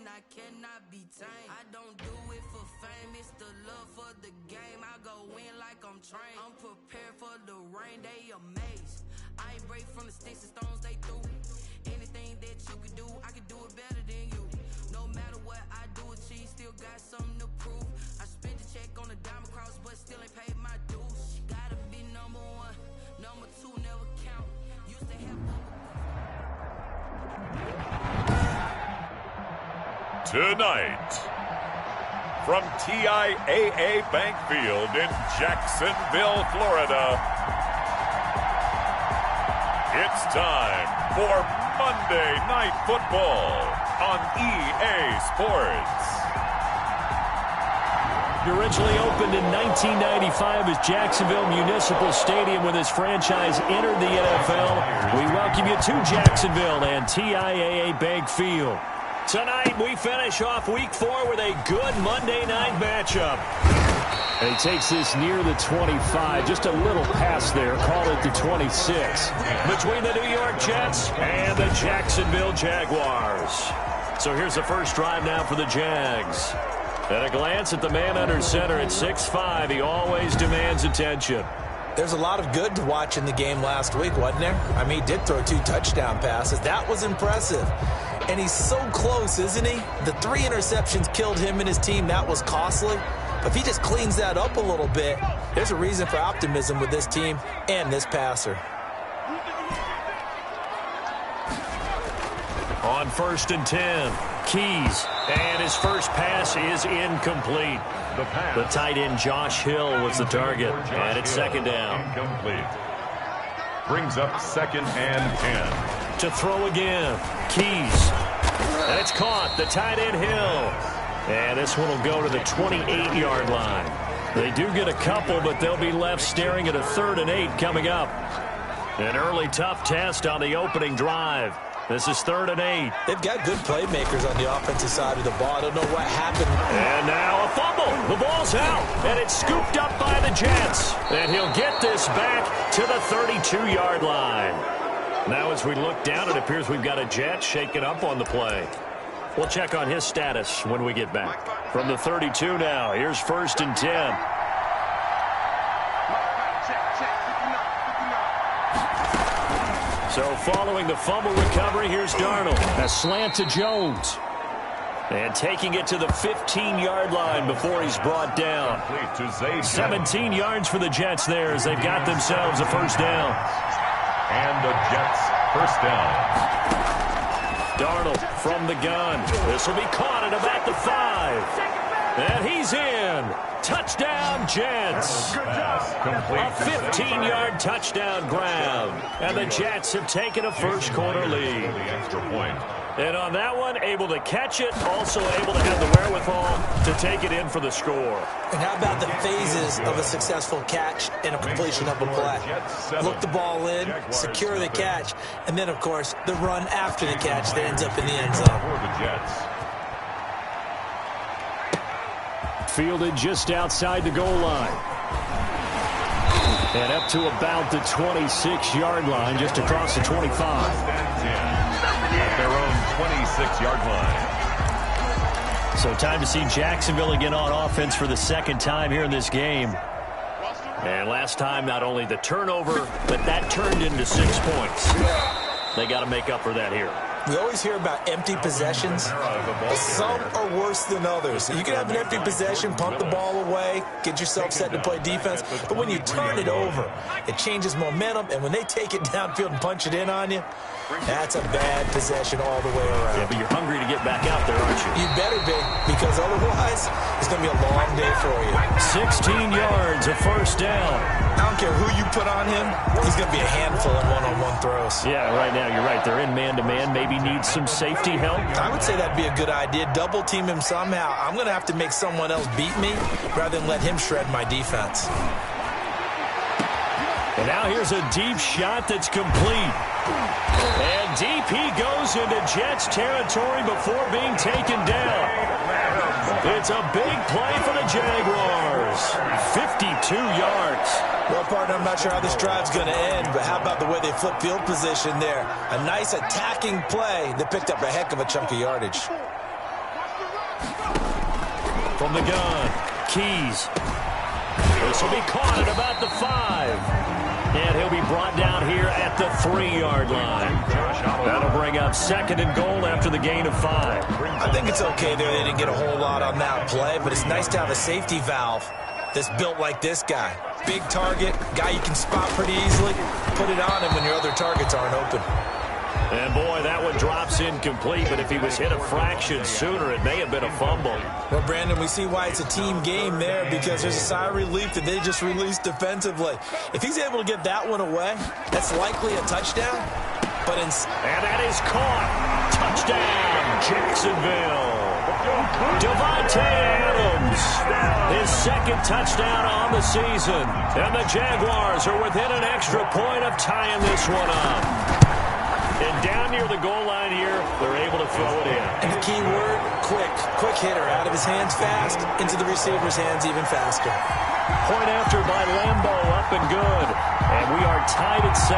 I cannot be tamed. I don't do it for fame, it's the love for the game. I go in like I'm trained. I'm prepared for the rain, they amazed. I ain't break from the sticks and stones they threw. Anything that you can do, I can do it better than you. No matter what I do, achieve, still got something to prove. I spent the check on the diamond cross, but still ain't paid my dues. Gotta be number one, number two never count. Used to have Tonight, from TIAA Bank Field in Jacksonville, Florida, it's time for Monday Night Football on EA Sports. It originally opened in 1995 as Jacksonville Municipal Stadium when this franchise entered the NFL. We welcome you to Jacksonville and TIAA Bank Field. Tonight, we finish off Week 4 with a good Monday night matchup. And he takes this near the 25. Just a little pass there. Call it the 26. Between the New York Jets and the Jacksonville Jaguars. So here's the first drive now for the Jags. At a glance at the man under center at 6'5", he always demands attention. There's a lot of good to watch in the game last week, wasn't there? I mean, he did throw 2 touchdown passes. That was impressive. And he's so close, isn't he? The 3 interceptions killed him and his team. That was costly. But if he just cleans that up a little bit, there's a reason for optimism with this team and this passer. On 1st and 10, Keys. And his first pass is incomplete. The tight end Josh Hill was the target. And it's second down. Incomplete. Brings up 2nd and 10. To throw again, Keys. And it's caught, the tight end Hill. And this one will go to the 28-yard line. They do get a couple, but they'll be left staring at a 3rd and 8 coming up. An early tough test on the opening drive. This is 3rd and 8. They've got good playmakers on the offensive side of the ball. I don't know what happened. And now a fumble. The ball's out, and it's scooped up by the Jets. And he'll get this back to the 32-yard line. Now as we look down, it appears we've got a Jet shaking up on the play. We'll check on his status when we get back. From the 32 now, here's 1st and 10. So following the fumble recovery, here's Darnold. A slant to Jones. And taking it to the 15-yard line before he's brought down. 17 yards for the Jets there as they've got themselves a first down. And the Jets first down. Darnold from the gun. This will be caught at about the 5. And he's in. Touchdown, Jets. A 15-yard touchdown grab. And the Jets have taken a first quarter lead. The extra point. And on that one, able to catch it, also able to have the wherewithal to take it in for the score. And how about the phases of a successful catch and a completion of a play? Look the ball in, secure the catch, and then, of course, the run after the catch that ends up in the end zone. For the Jets. Fielded just outside the goal line. And up to about the 26-yard line, just across the 25. At their own 26-yard line. So time to see Jacksonville again on offense for the second time here in this game. And last time, not only the turnover, but that turned into 6 points. They got to make up for that here. We always hear about empty possessions. Some are worse than others. You can have an empty possession, pump the ball away, get yourself set to play defense. But when you turn it over, it changes momentum. And when they take it downfield and punch it in on you, that's a bad possession all the way around. Yeah, but you're hungry to get back out there, aren't you? You better be, because otherwise, it's going to be a long day for you. 16 yards, a first down. I don't care who you put on him, he's going to be a handful in one-on-one throws. Yeah, right now, you're right. They're in man-to-man. Maybe needs some safety help. I would say that'd be a good idea. Double team him somehow. I'm going to have to make someone else beat me rather than let him shred my defense. And now here's a deep shot that's complete. And deep he goes into Jets territory before being taken down. It's a big play for the Jaguars. 52 yards. Well, partner, I'm not sure how this drive's going to end, but how about the way they flip field position there? A nice attacking play that picked up a heck of a chunk of yardage. From the gun, Keys. This will be caught at about the 5. And he'll be brought down here at the 3-yard line. That'll bring up 2nd and goal after the gain of 5. I think it's okay there. They didn't get a whole lot on that play, but it's nice to have a safety valve that's built like this guy. Big target, guy you can spot pretty easily. Put it on him when your other targets aren't open. And, boy, that one drops incomplete, but if he was hit a fraction sooner, it may have been a fumble. Well, Brandon, we see why it's a team game there, because there's a sigh of relief that they just released defensively. If he's able to get that one away, that's likely a touchdown. And that is caught. Touchdown, Jacksonville. Davante Adams, his 2nd touchdown on the season. And the Jaguars are within an extra point of tying this one up. And down near the goal line here, they're able to throw it in. And the key word, quick. Quick hitter. Out of his hands fast, into the receiver's hands even faster. Point after by Lambo, up and good. And we are tied at 7.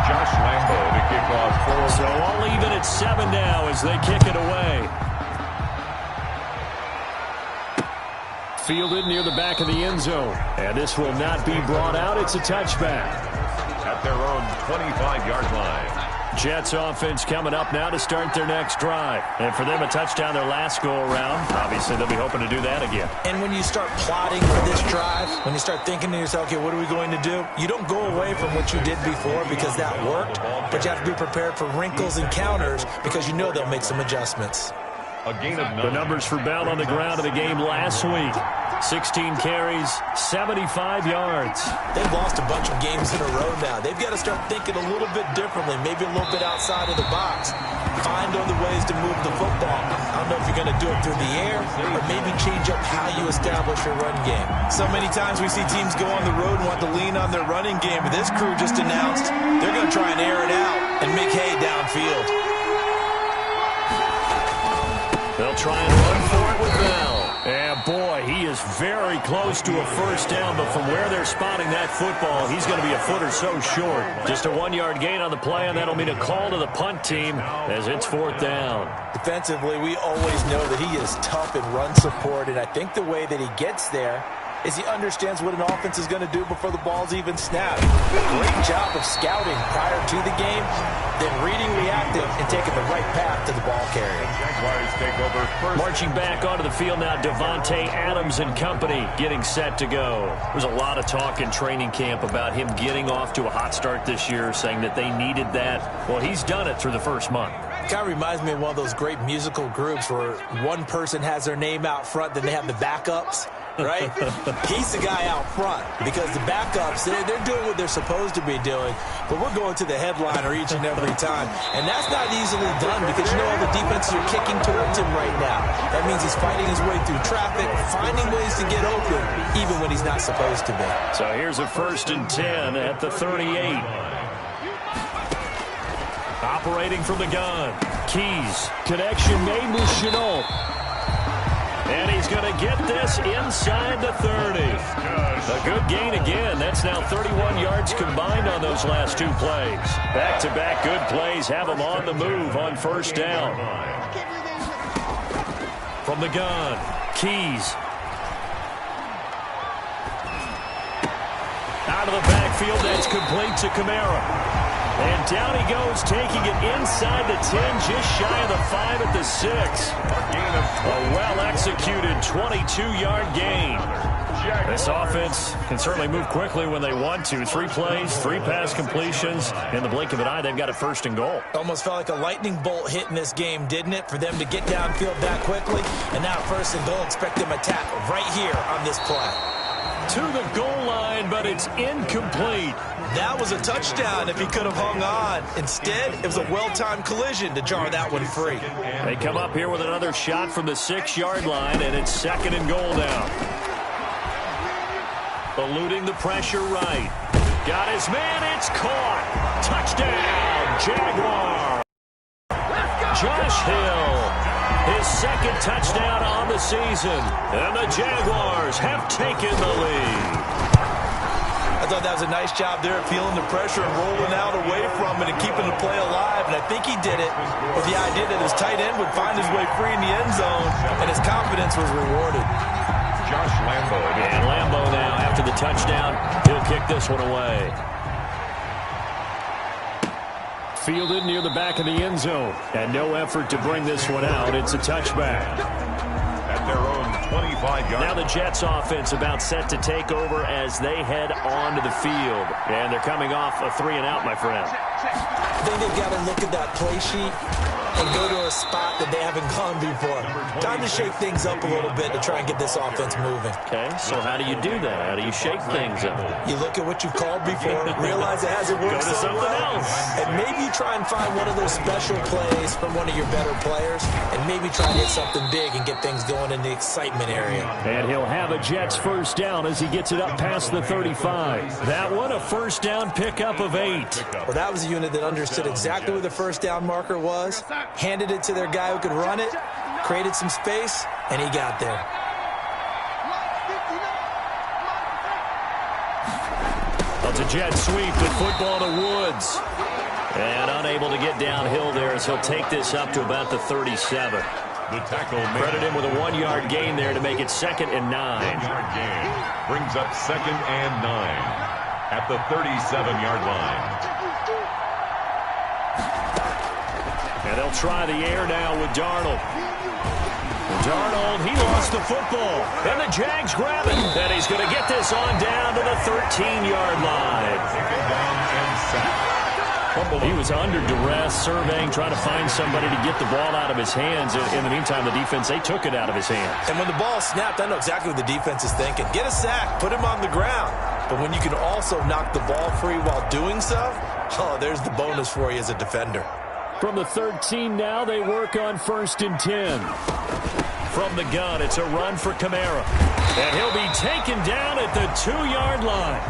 Josh Lambo to kick off 4. So all even at 7 now as they kick it away. Fielded near the back of the end zone. And this will not be brought out. It's a touchback. At their own 25-yard line. Jets offense coming up now to start their next drive. And for them, a touchdown their last go-around. Obviously, they'll be hoping to do that again. And when you start plotting for this drive, when you start thinking to yourself, okay, what are we going to do? You don't go away from what you did before because that worked, but you have to be prepared for wrinkles and counters because you know they'll make some adjustments. A gain of 9. The numbers for Bell on the ground of the game last week. 16 carries, 75 yards. They've lost a bunch of games in a row now. They've got to start thinking a little bit differently, maybe a little bit outside of the box. Find other ways to move the football. I don't know if you're going to do it through the air or maybe change up how you establish your run game. So many times we see teams go on the road and want to lean on their running game, but this crew just announced they're going to try and air it out and make hay downfield. They'll try and run for it with Bell. And, boy, he is very close to a first down, but from where they're spotting that football, he's going to be a foot or so short. Just a 1-yard gain on the play, and that'll mean a call to the punt team as it's 4th down. Defensively, we always know that he is tough in run support, and I think the way that he gets there is he understands what an offense is going to do before the ball's even snapped. A great job of scouting prior to the game, then reading, reacting, and taking the right path to the ball carrier. Jaguars take over first. Marching back onto the field now, Davante Adams and company getting set to go. There's a lot of talk in training camp about him getting off to a hot start this year, saying that they needed that. Well, he's done it through the first month. Kind of reminds me of one of those great musical groups where one person has their name out front, then they have the backups. Right? He's the guy out front because the backups, they're doing what they're supposed to be doing, but we're going to the headliner each and every time. And that's not easily done because you know all the defenses are kicking towards him right now. That means he's fighting his way through traffic, finding ways to get open, even when he's not supposed to be. So here's a 1st and 10 at the 38. Operating from the gun. Keys. Connection made with Chenault. And he's going to get this inside the 30. A good gain again. That's now 31 yards combined on those last 2 plays. Back-to-back good plays have him on the move on 1st down. From the gun, Keys. Out of the backfield, that's complete to Kamara. And down he goes, taking it inside the 10, just shy of the 5 at the 6. A well-executed 22-yard gain. This offense can certainly move quickly when they want to. 3 plays, 3 pass completions. In the blink of an eye, they've got a 1st and goal. Almost felt like a lightning bolt hit in this game, didn't it? For them to get downfield that quickly. And now 1st and goal, expect them to tackle right here on this play. To the goal line, but it's incomplete. That was a touchdown if he could have hung on. Instead, it was a well-timed collision to jar that one free. They come up here with another shot from the 6-yard line, and it's 2nd and goal now. Eluding the pressure right. Got his man, it's caught. Touchdown, Jaguar. Josh Hill, his 2nd touchdown on the season. And the Jaguars have taken the lead. I thought that was a nice job there of feeling the pressure and rolling out away from it and keeping the play alive. And I think he did it with the idea that his tight end would find his way free in the end zone, and his confidence was rewarded. Josh Lambo. And Lambo now, after the touchdown, he'll kick this one away. Fielded near the back of the end zone. And no effort to bring this one out. It's a touchback. At their own 25-yard. Now the Jets offense about set to take over as they head onto the field. And they're coming off a 3-and-out, my friend. I think they've got to look at that play sheet and go to a spot that they haven't gone before. Time to shake things up a little bit to try and get this offense moving. Okay, so how do you do that? How do you shake things up? You look at what you called before, realize it hasn't worked so well, and maybe you try and find one of those special plays from one of your better players, and maybe try to hit something big and get things going in the excitement area. And he'll have a Jets first down as he gets it up past the 35. That one, a first down pickup of 8. Well, that was a unit that understood exactly where the first down marker was, handed it to their guy who could run it, created some space, and he got there. It's a jet sweep with football to Woods. And unable to get downhill there as he'll take this up to about the 37. The tackle Credit him with a 1-yard gain there to make it 2nd and 9. 1-yard gain brings up 2nd and 9 at the 37-yard line. And they'll try the air now with Darnold. Darnold, he lost the football. And the Jags grab it. And he's going to get this on down to the 13-yard line. Taken down and sacked. He was under duress, surveying, trying to find somebody to get the ball out of his hands. In the meantime, the defense, they took it out of his hands. And when the ball snapped, I know exactly what the defense is thinking. Get a sack, put him on the ground. But when you can also knock the ball free while doing so, oh, there's the bonus for you as a defender. From the 13 now, they work on 1st and 10. From the gun, it's a run for Kamara. And he'll be taken down at the 2-yard line.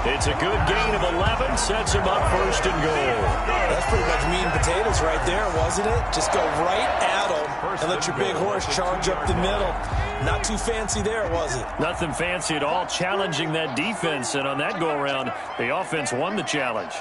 It's a good gain of 11, sets him up 1st and goal. That's pretty much meat and potatoes right there, wasn't it? Just go right at him and let your big horse charge up the middle. Not too fancy there, was it? Nothing fancy at all, challenging that defense. And on that go-around, the offense won the challenge.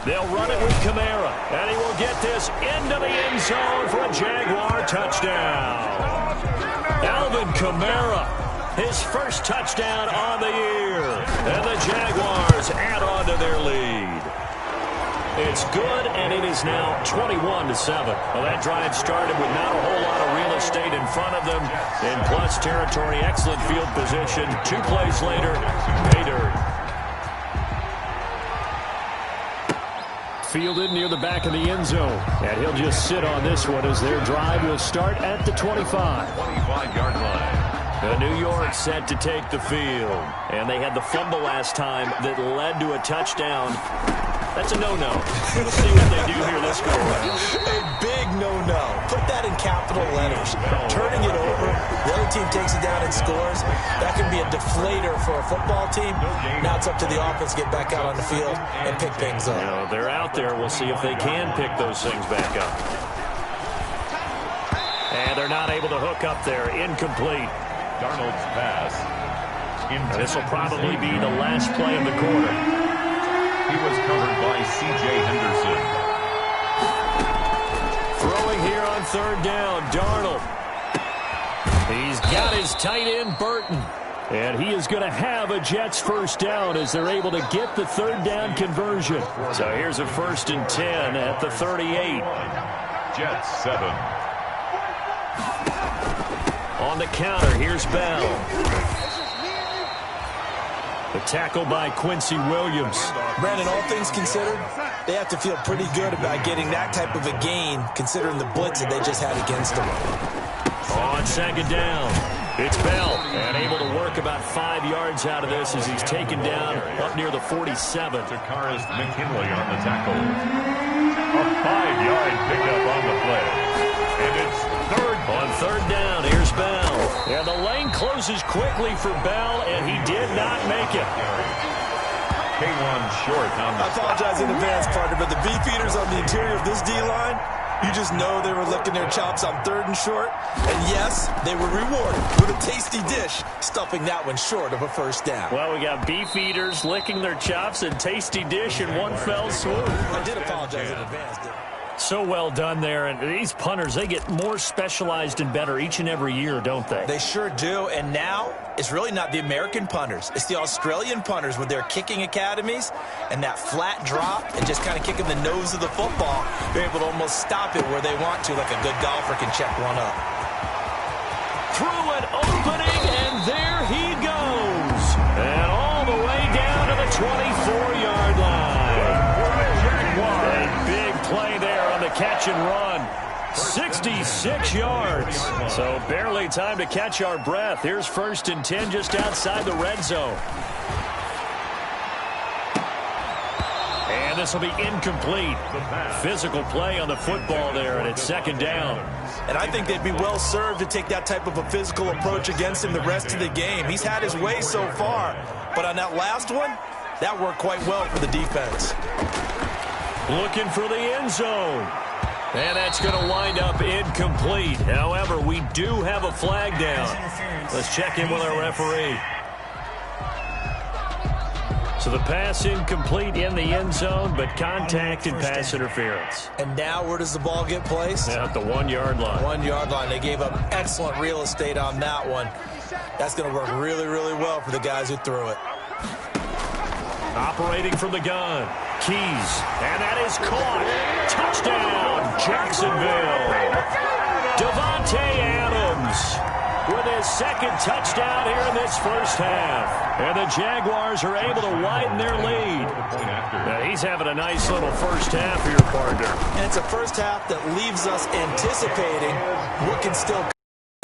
They'll run it with Kamara, and he will get this into the end zone for a Jaguar touchdown. Alvin Kamara, his first touchdown on the year, and the Jaguars add on to their lead. It's good, and it is now 21-7. Well, that drive started with not a whole lot of real estate in front of them. In plus territory, excellent field position. 2 plays later, pay dirt. Fielded near the back of the end zone. And he'll just sit on this one as their drive will start at the 25. 25-yard line. New York set to take the field. And they had the fumble last time that led to a touchdown. That's a no-no. We'll see what they do here this go around. A big no-no. Put that in capital letters. Turning it over, the other team takes it down and scores. That can be a deflator for a football team. Now it's up to the offense to get back out on the field and pick things up. You know, they're out there. We'll see if they can pick those things back up. And they're not able to hook up there. Incomplete. Darnold's pass. This will probably be the last play of the quarter. He was covered by C.J. Henderson. Throwing here on 3rd down, Darnold. He's got his tight end, Burton. And he is going to have a Jets first down as they're able to get the 3rd down conversion. So here's a 1st and 10 at the 38. Jets 7. On the counter, here's Bell. The tackle by Quincy Williams. Brandon, all things considered, they have to feel pretty good about getting that type of a gain, considering the blitz that they just had against them. On 2nd down, it's Bell, and able to work about 5 yards out of this as he's taken down up near the 47. Takaris McKinley on the tackle. A 5-yard pickup on the play. And it's 3rd. On 3rd down, here's Bell. And the lane closes quickly for Bell, and he did not make it. Kawann Short on the I apologize in advance, partner, but the beefeaters on the interior of this D-line, you just know they were licking their chops on 3rd and short. And yes, they were rewarded with a tasty dish, stuffing that one short of a first down. Well, we got beef eaters licking their chops and tasty dish in one fell swoop. I did apologize in advance, didn't I? So well done there. And these punters, they get more specialized and better each and every year, don't they? They sure do. And now it's really not the American punters. It's the Australian punters with their kicking academies and that flat drop and just kind of kicking the nose of the football. They're able to almost stop it where they want to, like a good golfer can check one up. Through an opening, and there he goes. And all the way down to the 24-yard line. A big play there on the catch and run. 66 yards. So barely time to catch our breath. Here's 1st and 10 just outside the red zone. And this will be incomplete. Physical play on the football there, and it's 2nd down. And I think they'd be well served to take that type of a physical approach against him the rest of the game. He's had his way so far. But on that last one, that worked quite well for the defense. Looking for the end zone. And that's going to wind up incomplete. However, we do have a flag down. Let's check in with our referee. So the pass incomplete in the end zone, but contact and pass interference. And now where does the ball get placed? At the 1-yard line. 1-yard line. They gave up excellent real estate on that one. That's going to work really, really well for the guys who threw it. Operating from the gun. Keys. And that is caught. Touchdown, Jacksonville. Davante Adams with his 2nd touchdown here in this first half. And the Jaguars are able to widen their lead. Now, he's having a nice little first half here, partner. And it's a first half that leaves us anticipating what can still come.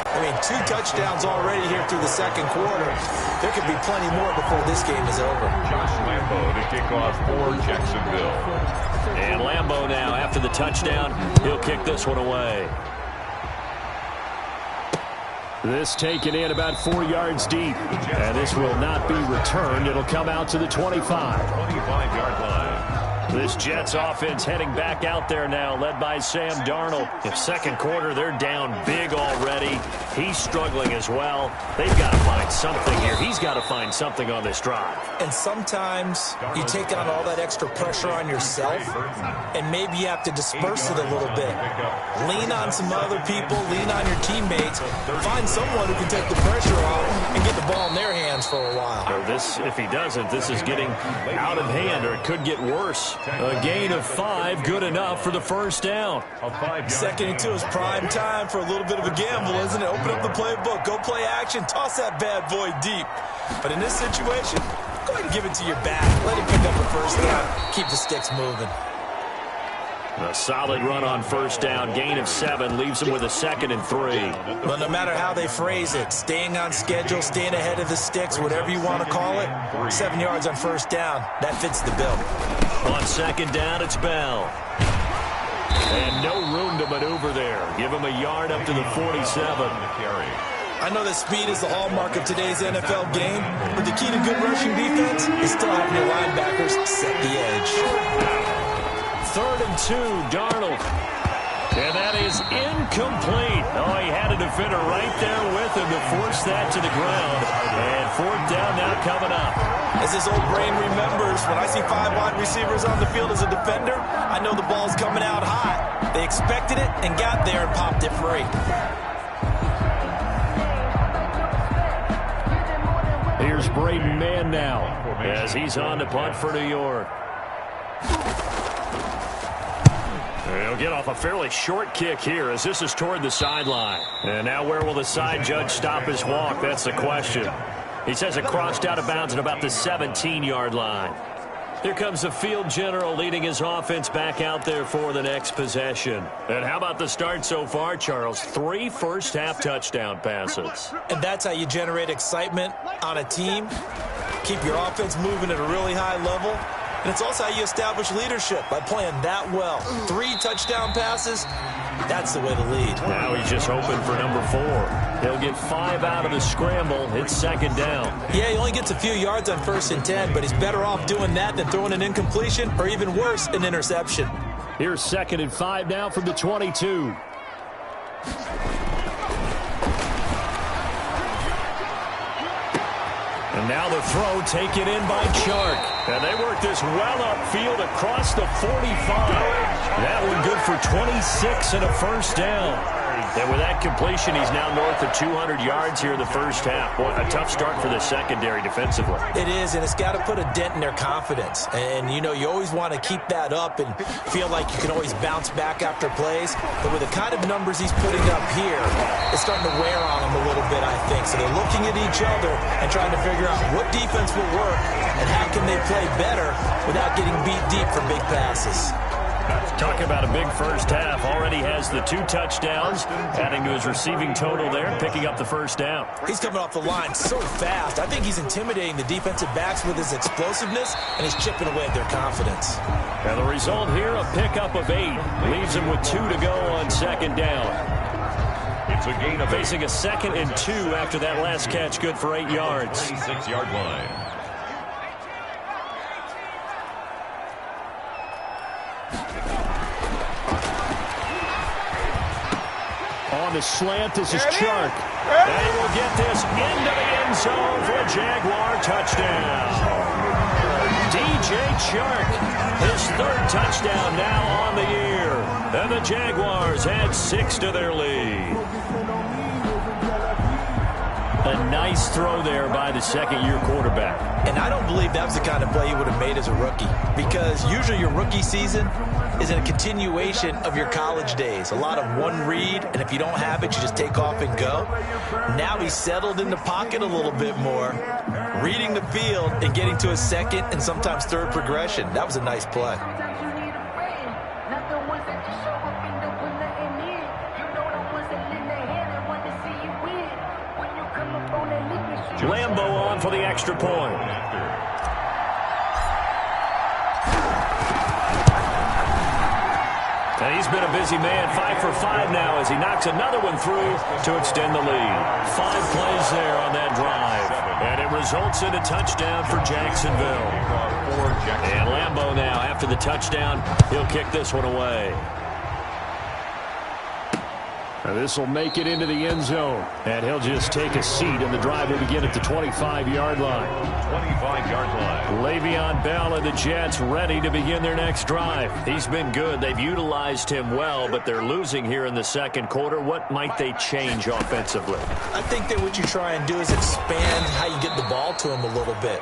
I mean, 2 touchdowns already here through the 2nd quarter. There could be plenty more before this game is over. Josh Lambo to kick off for Jacksonville. And Lambo now, after the touchdown, he'll kick this one away. This taken in about 4 yards deep. And this will not be returned. It'll come out to the 25. 25-yard line. This Jets offense heading back out there now, led by Sam Darnold. In 2nd quarter, they're down big already. He's struggling as well. They've got to find something here. He's got to find something on this drive. And sometimes you take on all that extra pressure on yourself, and maybe you have to disperse it a little bit. Lean on some other people, lean on your teammates, find someone who can take the pressure off and get the ball in their hands for a while. Or this, if he doesn't, this is getting out of hand, or it could get worse. A gain of 5, good enough for the first down. 2nd and 2 is prime time for a little bit of a gamble, isn't it? Open up the playbook, go play action, toss that bad boy deep. But in this situation, go ahead and give it to your back. Let him pick up a first down. Keep the sticks moving. A solid run on first down. Gain of 7 leaves him with a 2nd and 3. But no matter how they phrase it, staying on schedule, staying ahead of the sticks, whatever you want to call it, 7 yards on first down, that fits the bill. On 2nd down, it's Bell. And no room to maneuver there. Give him a yard up to the 47. I know that speed is the hallmark of today's NFL game, but the key to good rushing defense is still having your linebackers set the edge. 3rd and 2, Darnold. And that is incomplete. Oh, he had a defender right there with him to force that to the ground. And 4th down now coming up. As his old brain remembers, when I see 5 wide receivers on the field as a defender, I know the ball's coming out hot. They expected it and got there and popped it free. Here's Braden Mann now as he's on to punt for New York. He'll get off a fairly short kick here as this is toward the sideline. And now where will the side judge stop his walk? That's the question. He says it crossed out of bounds at about the 17-yard line. Here comes the field general leading his offense back out there for the next possession. And how about the start so far, Charles? 3 first-half touchdown passes. And that's how you generate excitement on a team. Keep your offense moving at a really high level. And it's also how you establish leadership by playing that well. 3 touchdown passes. That's the way to lead. Now he's just hoping for number 4. He'll get 5 out of the scramble. It's second down. Yeah, he only gets a few yards on 1st and 10, but he's better off doing that than throwing an incompletion or even worse, an interception. Here's 2nd and 5 now from the 22. And now the throw taken in by Chark. And they work this well upfield across the 45. That one good for 26 and a first down. And with that completion, he's now north of 200 yards here in the first half. Boy, a tough start for the secondary defensively. It is, and it's got to put a dent in their confidence. And, you know, you always want to keep that up and feel like you can always bounce back after plays. But with the kind of numbers he's putting up here, it's starting to wear on them a little bit, I think. So they're looking at each other and trying to figure out what defense will work and how can they play better without getting beat deep for big passes. Talking about a big first half. Already has the 2 touchdowns, adding to his receiving total there, picking up the first down. He's coming off the line so fast. I think he's intimidating the defensive backs with his explosiveness, and he's chipping away at their confidence. And the result here, a pickup of 8. Leaves him with 2 to go on second down. It's a gain of 8. Facing a 2nd and 2 after that last catch, good for 8 yards. 36-yard line. On the slant, this is Chark. And he will get this into the end zone for a Jaguar touchdown. DJ Chark, his 3rd touchdown now on the year. And the Jaguars add 6 to their lead. A nice throw there by the second-year quarterback. And I don't believe that was the kind of play he would have made as a rookie, because usually your rookie season is a continuation of your college days. A lot of one read, and if you don't have it, you just take off and go. Now he's settled in the pocket a little bit more, reading the field and getting to a 2nd and sometimes 3rd progression. That was a nice play. Lambo on for the extra point. And he's been a busy man, 5 for 5 now as he knocks another one through to extend the lead. 5 plays there on that drive. And it results in a touchdown for Jacksonville. And Lambo now, after the touchdown, he'll kick this one away. And this will make it into the end zone. And he'll just take a seat, and the drive will begin at the 25-yard line. 25-yard line. Le'Veon Bell and the Jets ready to begin their next drive. He's been good. They've utilized him well, but they're losing here in the second quarter. What might they change offensively? I think that what you try and do is expand how you get the ball to him a little bit.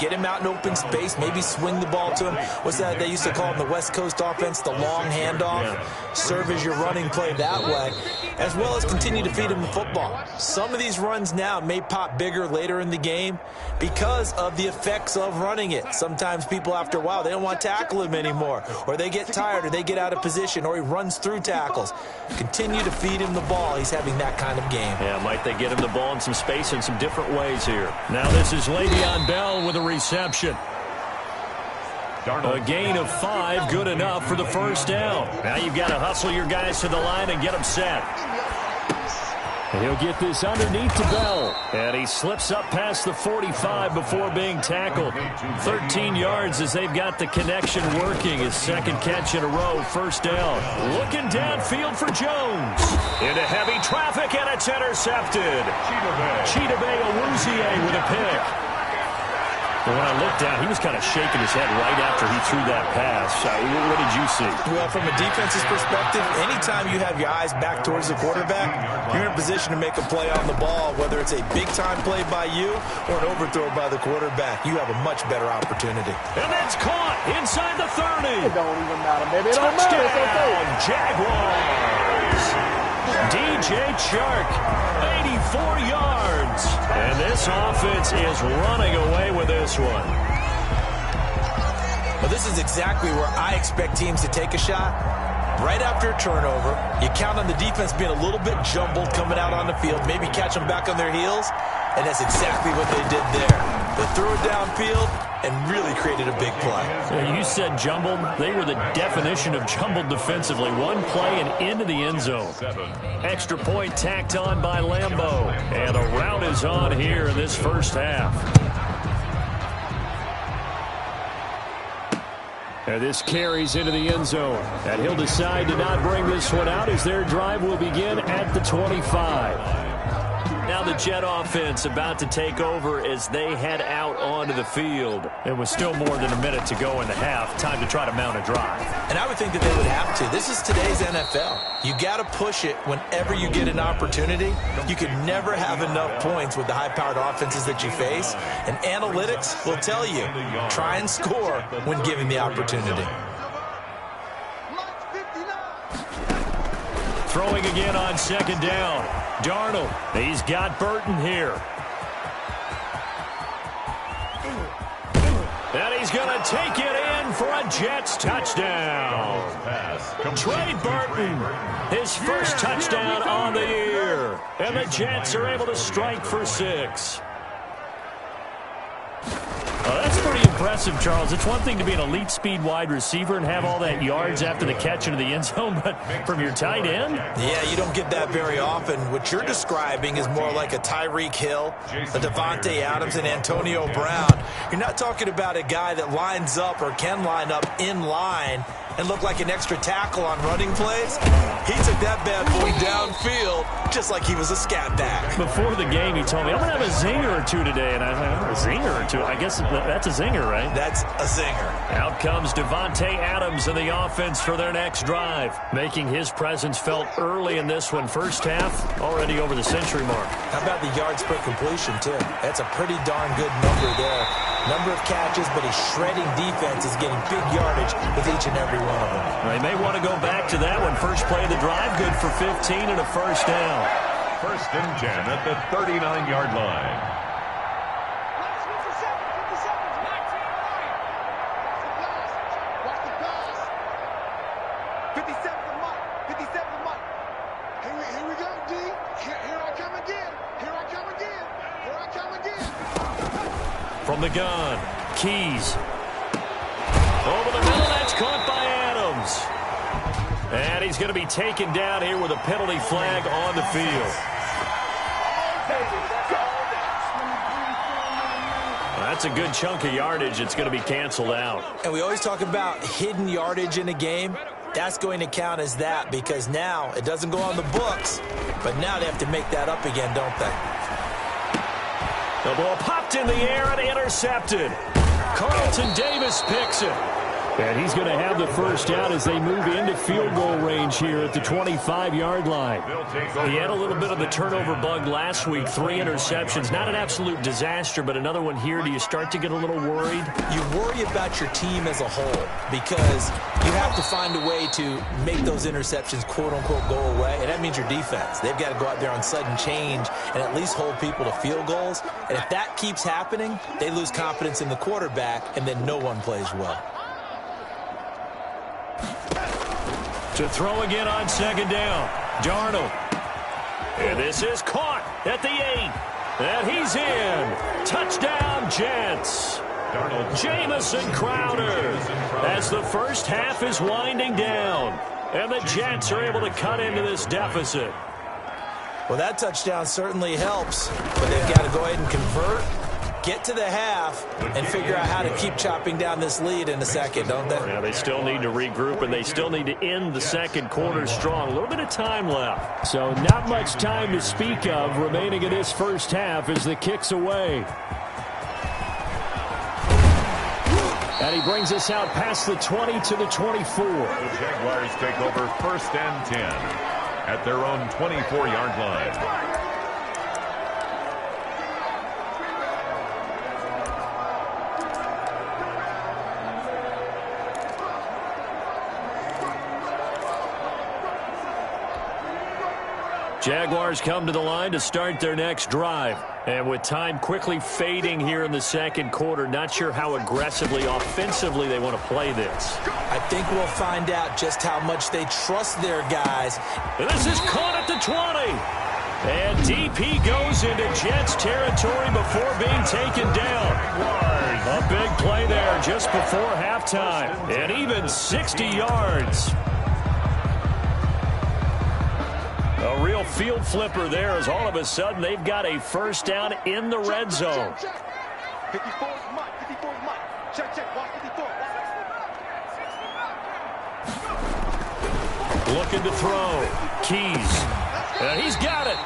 Get him out in open space, maybe swing the ball to him. What's that they used to call in the West Coast offense, the long handoff? Serve as your running play that way, as well as continue to feed him the football. Some of these runs now may pop bigger later in the game because of the effects of running it. Sometimes people, after a while, they don't want to tackle him anymore, or they get tired, or they get out of position, or he runs through tackles. Continue to feed him the ball. He's having that kind of game. Yeah, might they get him the ball in some space in some different ways here. Now this is Le'Veon Bell with a reception. A gain of 5, good enough for the first down. Now you've got to hustle your guys to the line and get them set. And he'll get this underneath to Bell. And he slips up past the 45 before being tackled. 13 yards as they've got the connection working. His 2nd catch in a row, first down. Looking downfield for Jones. Into heavy traffic, and it's intercepted. Chidobe Awuzie with a pick. And when I looked down, he was kind of shaking his head right after he threw that pass. What did you see? Well, from a defense's perspective, anytime you have your eyes back towards the quarterback, you're in a position to make a play on the ball, whether it's a big-time play by you or an overthrow by the quarterback. You have a much better opportunity. And that's caught inside the 30. It don't even matter, baby. It don't matter. It's okay. Jaguars. DJ Chark, 84 yards. And this offense is running away with this one. Well, this is exactly where I expect teams to take a shot. Right after a turnover, you count on the defense being a little bit jumbled coming out on the field, maybe catch them back on their heels, and that's exactly what they did there. They threw it downfield and really created a big play. Yeah, you said jumbled. They were the definition of jumbled defensively. One play and into the end zone. Extra point tacked on by Lambeau. And a rout is on here in this first half. And this carries into the end zone. And he'll decide to not bring this one out as their drive will begin at the 25. Now the Jet offense about to take over as they head out onto the field. It was still more than a minute to go in the half. Time to try to mount a drive. And I would think that they would have to. This is today's NFL. You got to push it whenever you get an opportunity. You can never have enough points with the high-powered offenses that you face. And analytics will tell you, try and score when given the opportunity. Throwing again on second down. Darnold, he's got Burton here. And he's going to take it in for a Jets touchdown. Trey Burton, his first touchdown on the year. And the Jets are able to strike for 6. Well, that's pretty impressive, Charles. It's one thing to be an elite speed wide receiver and have all that yards after the catch into the end zone, but from your tight end? Yeah, you don't get that very often. What you're describing is more like a Tyreek Hill, a Devontae Adams, and Antonio Brown. You're not talking about a guy that lines up or can line up in line and look like an extra tackle on running plays. He took that bad boy downfield just like he was a scat back. Before the game, he told me, I'm going to have a zinger or two today. And I thought, a zinger or two? I guess that's a zinger, right? That's a zinger. Out comes Devontae Adams in the offense for their next drive, making his presence felt early in this one. First half, already over the century mark. How about the yards per completion, too? That's a pretty darn good number there. Number of catches, but his shredding defense is getting big yardage with each and every one of them. They may want to go back to that one. First play of the drive, good for 15 and a first down. First and 10 at the 39-yard line. From the gun, Keys. Over the middle, that's caught by Adams. And he's going to be taken down here with a penalty flag on the field. Well, that's a good chunk of yardage. It's going to be canceled out. And we always talk about hidden yardage in a game. That's going to count as that because now it doesn't go on the books, but now they have to make that up again, don't they? The ball popped in the air and intercepted. Carlton Davis picks it. And he's going to have the first down as they move into field goal range here at the 25-yard line. He had a little bit of the turnover bug last week, 3 interceptions. Not an absolute disaster, but another one here. Do you start to get a little worried? You worry about your team as a whole because you have to find a way to make those interceptions, quote-unquote, go away, and that means your defense. They've got to go out there on sudden change and at least hold people to field goals. And if that keeps happening, they lose confidence in the quarterback, and then no one plays well. To throw again on second down. Darnold. And this is caught at the 8. And he's in. Touchdown, Jets. Jamison Crowder. As the first half is winding down. And the Jets are able to cut into this deficit. Well, that touchdown certainly helps. But they've got to go ahead and convert, get to the half, and figure out how to keep chopping down this lead in a second, don't they? Yeah, they still need to regroup, and they still need to end the second quarter strong. A little bit of time left. So not much time to speak of remaining in this first half as the kick's away. And he brings us out past the 20 to the 24. The Jaguars take over first and 10 at their own 24-yard line. Jaguars come to the line to start their next drive. And with time quickly fading here in the second quarter, not sure how aggressively, offensively they want to play this. I think we'll find out just how much they trust their guys. And this is caught at the 20. And deep he goes into Jets territory before being taken down. A big play there just before halftime. And even 60 yards. A real field flipper there as all of a sudden they've got a first down in the red zone. 54 is Mike. 54 is Mike. Check. Watch 54. Looking to throw. Keys. And he's got it.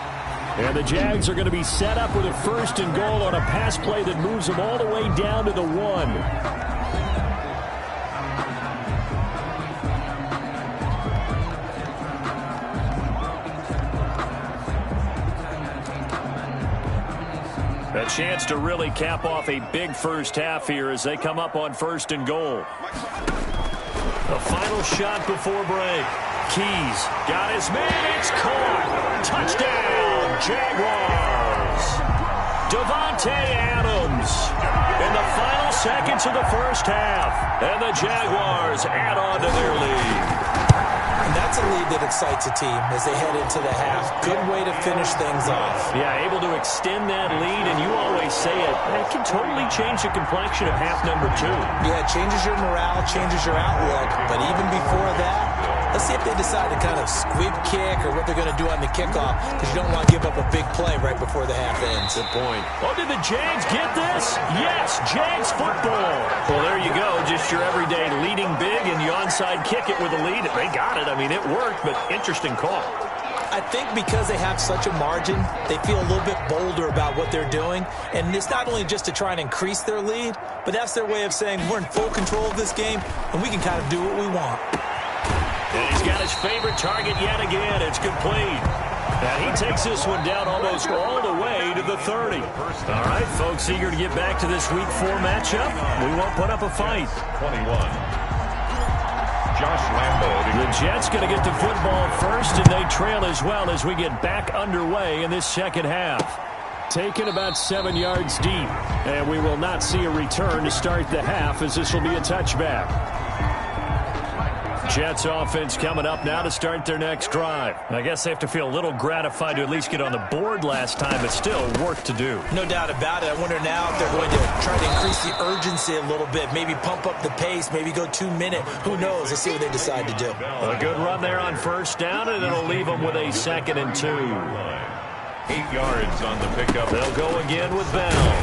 And the Jags are going to be set up with a first and goal on a pass play that moves them all the way down to the 1. A chance to really cap off a big first half here as they come up on first and goal. The final shot before break. Keys got his man. It's caught. Touchdown, Jaguars. Davante Adams in the final seconds of the first half. And the Jaguars add on to their lead. And that's a lead that excites a team as they head into the half. Good way to finish things off. Yeah, able to extend that lead, and you always say it can totally change the complexion of half number 2. Yeah, it changes your morale, changes your outlook. But even before that, let's see if they decide to kind of squib kick or what they're going to do on the kickoff, because you don't want to give up a big play right before the half ends. Good point. Oh, did the Jags get this? Yes, Jags football. Well, there you go. Just your everyday leading big, and you onside kick it with a lead. They got it. I mean, it worked, but interesting call. I think because they have such a margin, they feel a little bit bolder about what they're doing. And it's not only just to try and increase their lead, but that's their way of saying we're in full control of this game, and we can kind of do what we want. And he's got his favorite target yet again. It's complete. And he takes this one down almost all the way to the 30. All right, folks, eager to get back to this Week 4 matchup. We won't put up a fight. 21. Josh Lambo. The Jets going to get the football first, and they trail as well as we get back underway in this second half. Taken about 7 yards deep, and we will not see a return to start the half as this will be a touchback. Jets offense coming up now to start their next drive. I guess they have to feel a little gratified to at least get on the board last time, but still work to do. No doubt about it. I wonder now if they're going to try to increase the urgency a little bit, maybe pump up the pace, maybe go 2 minute. Who knows? Let's see what they decide to do. A good run there on first down, and it'll leave them with a 2nd and 2. 8 yards on the pickup. They'll go again with Bell.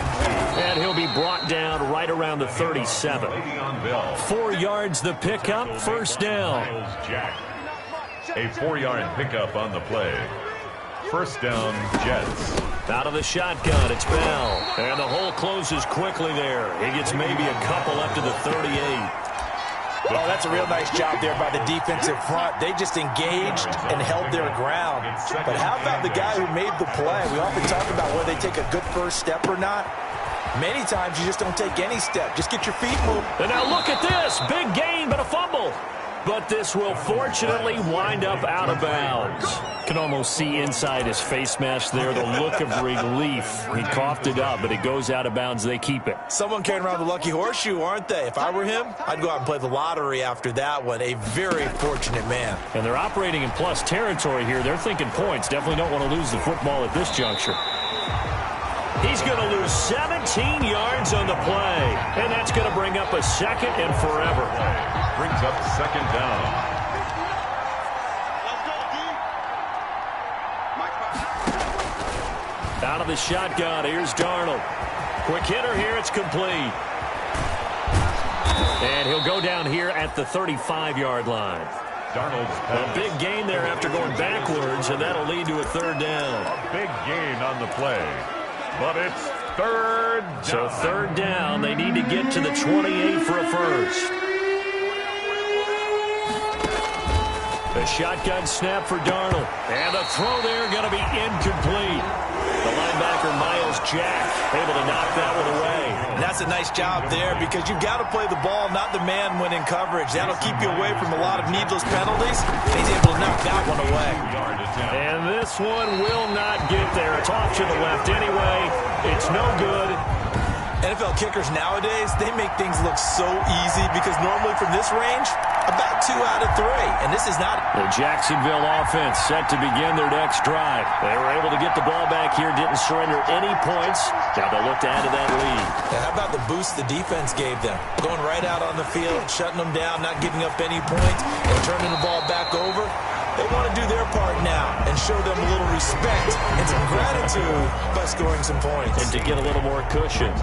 And he'll be brought down right around the 37. 4 yards the pickup, first down. Jack. A 4-yard pickup on the play. First down, Jets. Out of the shotgun, it's Bell. And the hole closes quickly there. He gets maybe a couple up to the 38. Well, that's a real nice job there by the defensive front. They just engaged and held their ground. But how about the guy who made the play? We often talk about whether they take a good first step or not. Many times you just don't take any step. Just get your feet moving. And now look at this. Big gain, but a fumble. But this will fortunately wind up out of bounds. Can almost see inside his face mask there the look of relief. He coughed it up, but it goes out of bounds. They keep it. Someone carrying around the lucky horseshoe, aren't they? If I were him, I'd go out and play the lottery after that one. A very fortunate man. And they're operating in plus territory here. They're thinking points. Definitely don't want to lose the football at this juncture. He's going to lose 17 yards on the play. And that's going to bring up a 2nd and forever. Brings up 2nd down. Out of the shotgun, here's Darnold. Quick hitter here, it's complete. And he'll go down here at the 35-yard line. Darnold's A big gain there after going backwards, and that'll lead to a 3rd down. A big gain on the play. But it's 3rd down. So 3rd down, they need to get to the 28 for a first. The shotgun snap for Darnold. And the throw there going to be incomplete. The linebacker, Miles Jack, able to knock that one away. And that's a nice job there because you've got to play the ball, not the man when in coverage. That'll keep you away from a lot of needless penalties. He's able to knock that one away. And this one will not get there. It's off to the left anyway. It's no good. NFL kickers nowadays, they make things look so easy because normally from this range, about 2 out of 3. And this is not... The Jacksonville offense set to begin their next drive. They were able to get the ball back here, didn't surrender any points. Now they'll look to add to that lead. And how about the boost the defense gave them? Going right out on the field, shutting them down, not giving up any points, and turning the ball back over. They want to do their part now and show them a little respect and some gratitude by scoring some points. And to get a little more cushion.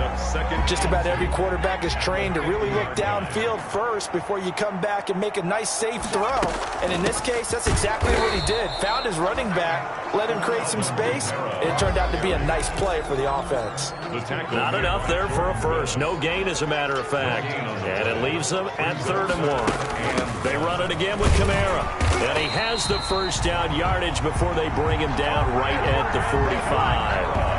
Just about every quarterback is trained to really look downfield first before you come back and make a nice, safe throw. And in this case, that's exactly what he did. Found his running back, let him create some space, and it turned out to be a nice play for the offense. Not enough there for a first. No gain, as a matter of fact. And it leaves them at 3rd and 1. They run it again with Kamara. And he has the first down yardage before they bring him down right at the 45.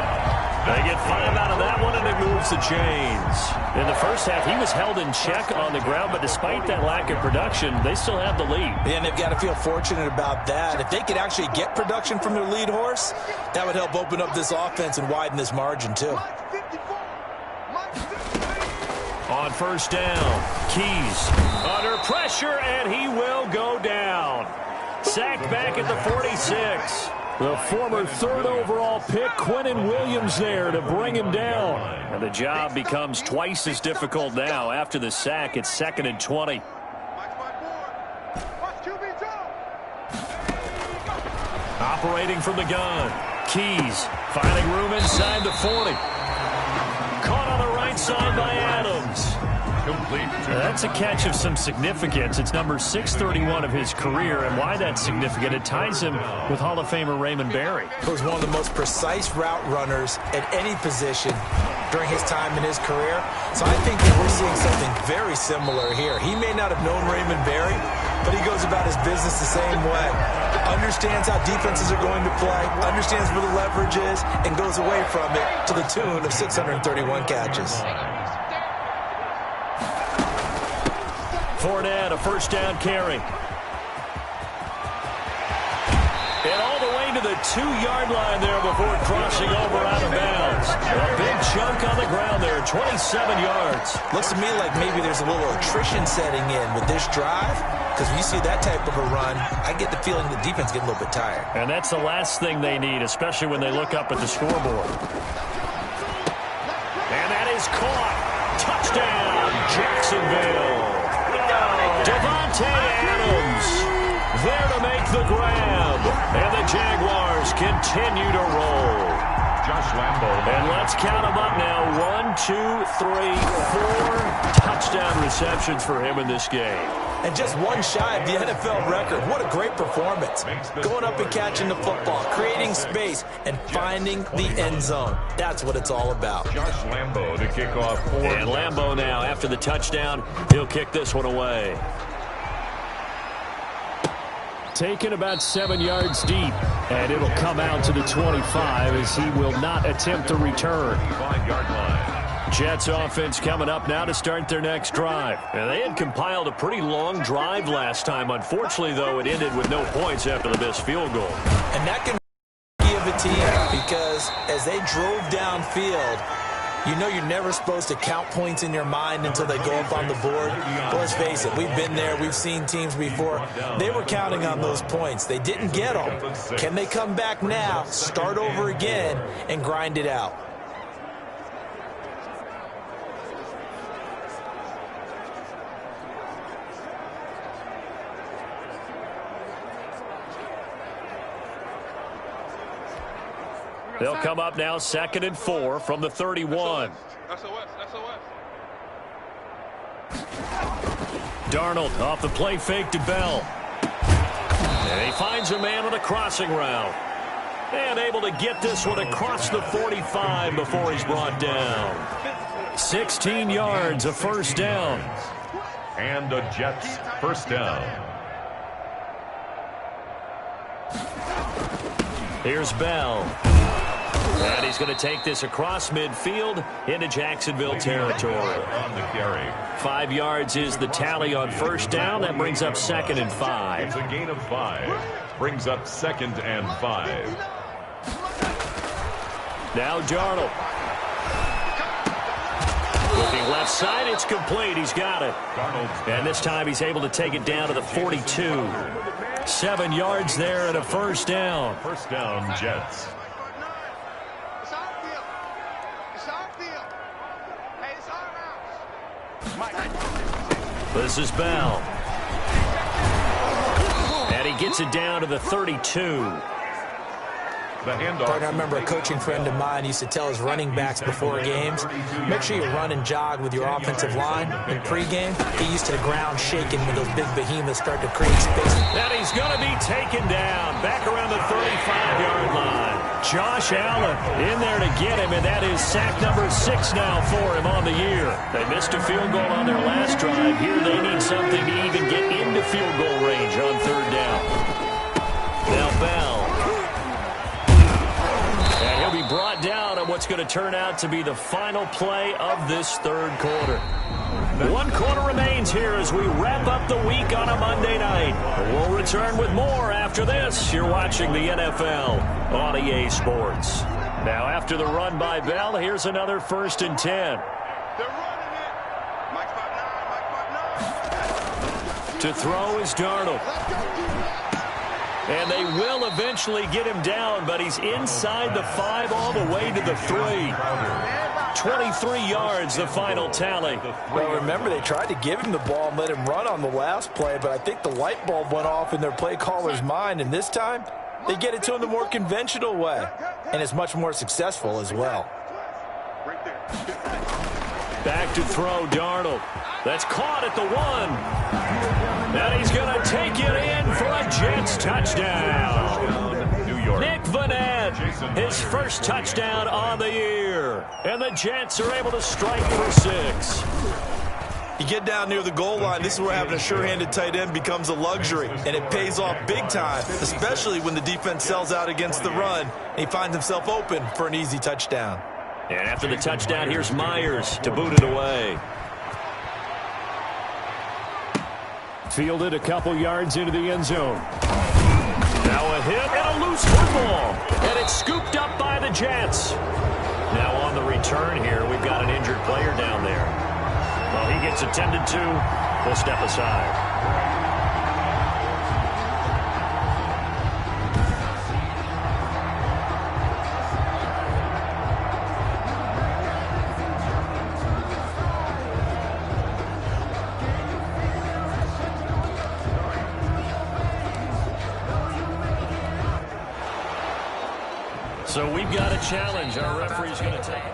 They get 5 out of that one, and it moves the chains. In the first half, he was held in check on the ground, but despite that lack of production, they still have the lead. And they've got to feel fortunate about that. If they could actually get production from their lead horse, that would help open up this offense and widen this margin, too. On first down, Keys under pressure, and he will go down. Sacked back at the 46. The former 3rd overall pick, Quinnen Williams, there to bring him down. And the job becomes twice as difficult now. After the sack, it's 2nd and 20. Operating from the gun. Keys finding room inside the 40. Caught on the right side by Adams. That's a catch of some significance. It's number 631 of his career, and why that's significant, it ties him with Hall of Famer Raymond Berry. He was one of the most precise route runners at any position during his time in his career. So I think that we're seeing something very similar here. He may not have known Raymond Berry, but he goes about his business the same way. Understands how defenses are going to play, understands where the leverage is, and goes away from it to the tune of 631 catches. Fournette, a first down carry. And all the way to the 2-yard line there before crossing over out of bounds. A big chunk on the ground there, 27 yards. Looks to me like maybe there's a little attrition setting in with this drive, because when you see that type of a run, I get the feeling the defense getting a little bit tired. And that's the last thing they need, especially when they look up at the scoreboard. And that is caught. Touchdown, Jacksonville. Davante Adams there to make the grab. And the Jaguars continue to roll. Josh Lambo. And let's count them up now. 1, 2, 3, 4 touchdown receptions for him in this game. And just one shy of the NFL record. What a great performance. Going up and catching the football, creating space, and finding the end zone. That's what it's all about. Josh Lambo to kick off 4. And Lambo now, after the touchdown, he'll kick this one away. Taken about 7 yards deep, and it'll come out to the 25 as he will not attempt to return. 5-yard line. Jets offense coming up now to start their next drive. And they had compiled a pretty long drive last time. Unfortunately, though, it ended with no points after the missed field goal. And that can give a team because as they drove downfield, you know you're never supposed to count points in your mind until they go up on the board. But let's face it, we've been there. We've seen teams before. They were counting on those points. They didn't get them. Can they come back now, start over again, and grind it out? They'll come up now 2nd and 4 from the 31. Darnold off the play fake to Bell. And he finds a man on a crossing route. And able to get this one across the 45 before he's brought down. 16 yards, a first down. And the Jets first down. Here's Bell. And he's going to take this across midfield into Jacksonville territory. On the carry. 5 yards is the tally on first down. That brings up 2nd and 5. It's a gain of 5. Brings up 2nd and 5. Now Darnold. Looking left side, it's complete. He's got it. And this time he's able to take it down to the 42. 7 yards there and a first down. First down, Jets. It's our field. It's our field. Hey, it's our house. This is Bell. And he gets it down to the 32. I remember a coaching friend of mine used to tell his running backs before games, make sure you run and jog with your offensive line in pregame. Get used to the ground shaking when those big behemoths start to create space. And he's going to be taken down back around the 35-yard line. Josh Allen in there to get him, and that is sack number 6 now for him on the year. They missed a field goal on their last drive. Here they need something to even get into field goal range on third down. Now Bell. And he'll be brought down on what's going to turn out to be the final play of this third quarter. 1 quarter remains here as we wrap up the week on a Monday night. We'll return with more after this. You're watching the NFL on EA Sports. Now after the run by Bell, here's another 1st and 10. They're running it. Mike 5-9. To throw is Darnold. And they will eventually get him down, but he's inside the 5 all the way to the 3. 23 yards, the final tally. Well, remember, they tried to give him the ball and let him run on the last play, but I think the light bulb went off in their play caller's mind, and this time they get it to him the more conventional way, and it's much more successful as well. Back to throw, Darnold. That's caught at the 1. And he's going to take it in for a Jets touchdown. New York. Nick Vannett, his first touchdown on the year. And the Jets are able to strike for 6. You get down near the goal line, this is where having a sure-handed tight end becomes a luxury, and it pays off big time, especially when the defense sells out against the run, and he finds himself open for an easy touchdown. And after the touchdown, here's Myers to boot it away. Fielded a couple yards into the end zone. Now a hit and a loose football. And it's scooped up by the Jets. Now on the return here, we've got an injured player down there. Well, he gets attended to. We'll step aside. So we've got a challenge. Our referee's going to take it.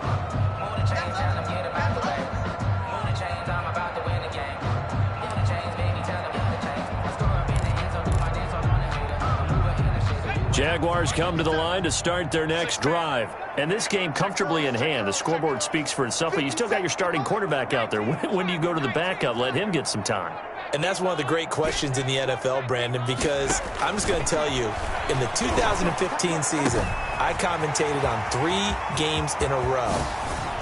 Jaguars come to the line to start their next drive. And this game comfortably in hand. The scoreboard speaks for itself, but you still got your starting quarterback out there. When do you go to the backup? Let him get some time. And that's one of the great questions in the NFL, Brandon, because I'm just going to tell you, in the 2015 season, I commentated on 3 games in a row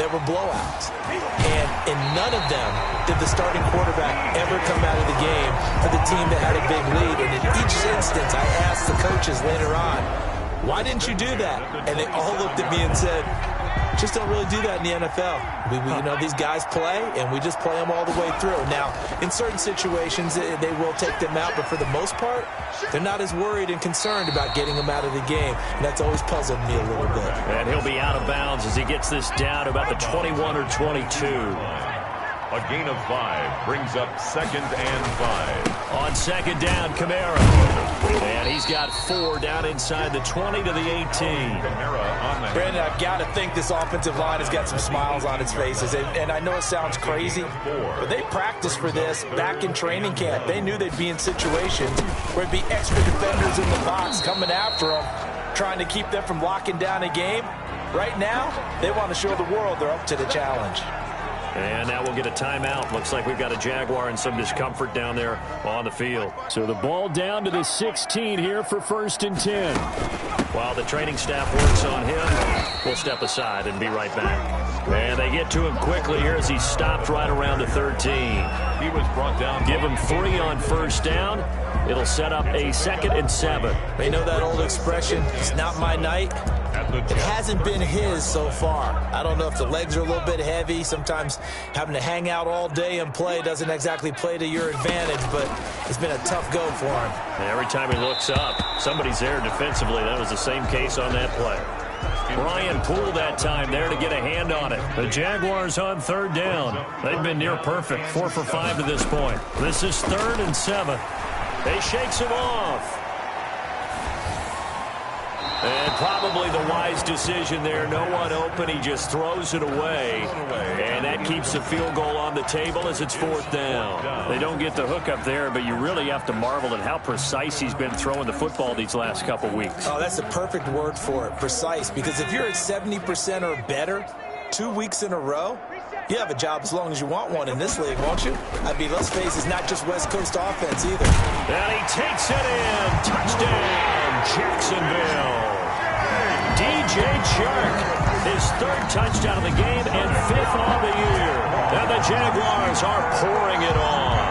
that were blowouts. And in none of them did the starting quarterback ever come out of the game for the team that had a big lead. And in each instance, I asked the coaches later on, why didn't you do that? And they all looked at me and said, just don't really do that in the NFL. You know, these guys play, and we just play them all the way through. Now, in certain situations, they will take them out, but for the most part, they're not as worried and concerned about getting them out of the game, and that's always puzzled me a little bit. And he'll be out of bounds as he gets this down to about the 21 or 22. A gain of 5 brings up 2nd and 5. On 2nd down, Kamara. And he's got 4 down inside the 20 to the 18. Kamara on the Brandon, I've got to think this offensive line has got some smiles on its faces. And I know it sounds crazy, but they practiced for this back in training camp. They knew they'd be in situations where it'd be extra defenders in the box coming after them, trying to keep them from locking down a game. Right now, they want to show the world they're up to the challenge. And now we'll get a timeout. Looks like we've got a Jaguar and some discomfort down there on the field. So the ball down to the 16 here for 1st and 10. While the training staff works on him, we'll step aside and be right back. And they get to him quickly here as he stopped right around the 13. He was brought down. Give him 3 on 1st down. It'll set up a 2nd and 7. They know that old expression, it's not my night. It hasn't been his so far. I don't know if the legs are a little bit heavy. Sometimes having to hang out all day and play doesn't exactly play to your advantage, but it's been a tough go for him. And every time he looks up, somebody's there defensively. That was the same case on that play. Brian Poole that time there to get a hand on it. The Jaguars on third down. They've been near perfect, 4 for 5 to this point. This is 3rd and 7. He shakes him off. And probably the wise decision there. No one open. He just throws it away. And that keeps the field goal on the table as it's 4th down. They don't get the hook up there, but you really have to marvel at how precise he's been throwing the football these last couple weeks. Oh, that's the perfect word for it, precise. Because if you're at 70% or better 2 weeks in a row, you have a job as long as you want one in this league, won't you? I mean, let's face it, it's not just West Coast offense either. And he takes it in. Touchdown, Jacksonville. DJ Chark, his 3rd touchdown of the game and 5th on the year. And the Jaguars are pouring it on.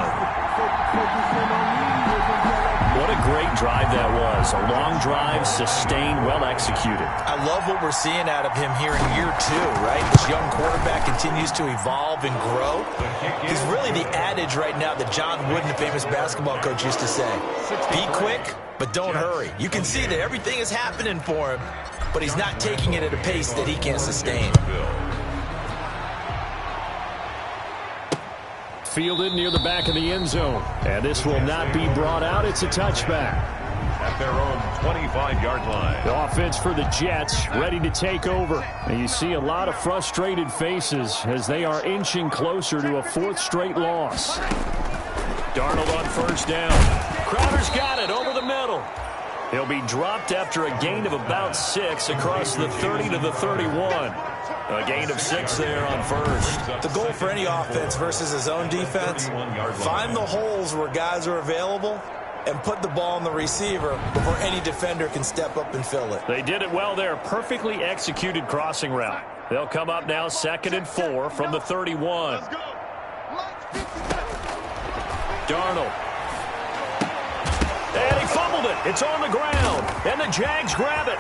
What a great drive that was. A long drive, sustained, well executed. I love what we're seeing out of him here in year 2, right? This young quarterback continues to evolve and grow. He's really the adage right now that John Wooden, the famous basketball coach, used to say. Be quick, but don't hurry. You can see that everything is happening for him, but he's not taking it at a pace that he can't sustain. Fielded near the back of the end zone. And this will not be brought out. It's a touchback. At their own 25-yard line. The offense for the Jets ready to take over. And you see a lot of frustrated faces as they are inching closer to a 4th straight loss. Darnold on 1st down. Crowder's got it over the middle. He'll be dropped after a gain of about 6 across the 30 to the 31. A gain of 6 there on 1st. The goal for any offense versus his own defense, find the holes where guys are available and put the ball on the receiver before any defender can step up and fill it. They did it well there. Perfectly executed crossing route. They'll come up now 2nd and 4 from the 31. Darnold. And he fumbled it. It's on the ground. And the Jags grab it.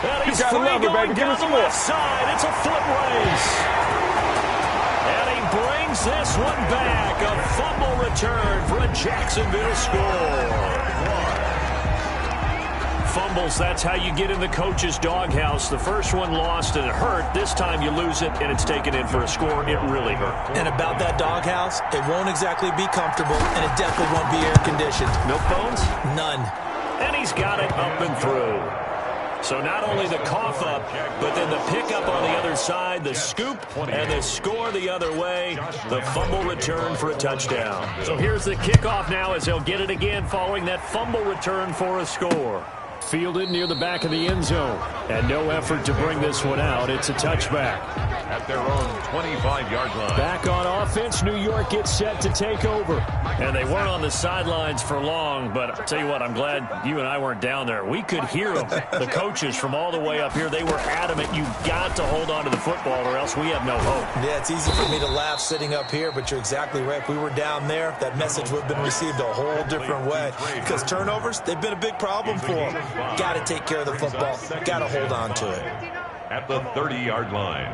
And he's free going down the left side. It's a foot race. And he brings this one back. A fumble return for a Jacksonville score. Fumbles, that's how you get in the coach's doghouse. The first one lost and it hurt. This time you lose it and it's taken in for a score. It really hurt. And about that doghouse, it won't exactly be comfortable, and it definitely won't be air-conditioned. Milk bones? None. And he's got it up and through. So not only the cough up, but then the pickup on the other side, the scoop, and the score the other way, the fumble return for a touchdown. So here's the kickoff now as they'll get it again following that fumble return for a score. Fielded near the back of the end zone. And no effort to bring this one out. It's a touchback. At their own 25-yard line. Back on offense, New York gets set to take over. And they weren't on the sidelines for long, but I'll tell you what, I'm glad you and I weren't down there. We could hear them. The coaches from all the way up here, they were adamant. You've got to hold on to the football or else we have no hope. Yeah, it's easy for me to laugh sitting up here, but you're exactly right. If we were down there, that message would have been received a whole different way. Because turnovers, they've been a big problem for them. Got to take care of the football. Got to hold on to it. At the 30-yard line.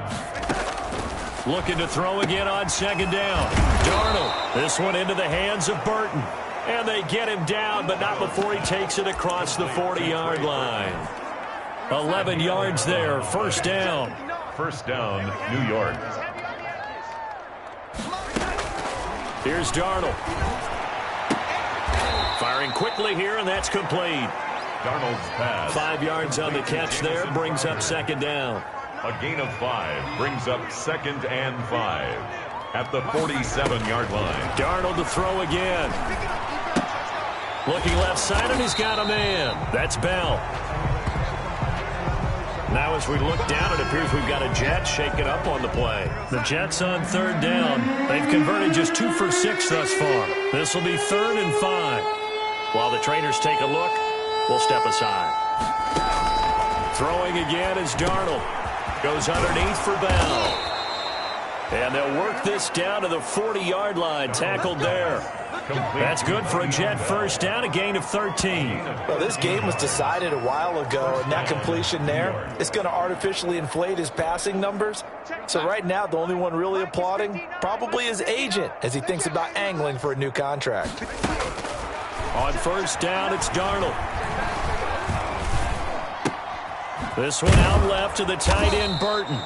Looking to throw again on 2nd down. Darnold. This one into the hands of Burton. And they get him down, but not before he takes it across the 40-yard line. 11 yards there. 1st down. 1st down, New York. Here's Darnold. Firing quickly here, and that's complete. Darnold's pass. 5 yards on the catch there, brings up 2nd down. A gain of 5 brings up 2nd and 5 at the 47-yard line. Darnold to throw again. Looking left side, and he's got a man. That's Bell. Now as we look down, it appears we've got a Jet shaking up on the play. The Jets on 3rd down. They've converted just 2 for 6 thus far. This will be 3rd and 5. While the trainers take a look, we'll step aside. Throwing again is Darnold. Goes underneath for Bell. And they'll work this down to the 40-yard line. Tackled there. That's good for a Jet first down, a gain of 13. Well, this game was decided a while ago, and that completion there is going to artificially inflate his passing numbers. So right now, the only one really applauding probably his agent as he thinks about angling for a new contract. On first down, it's Darnold. This one out left to the tight end, Burton.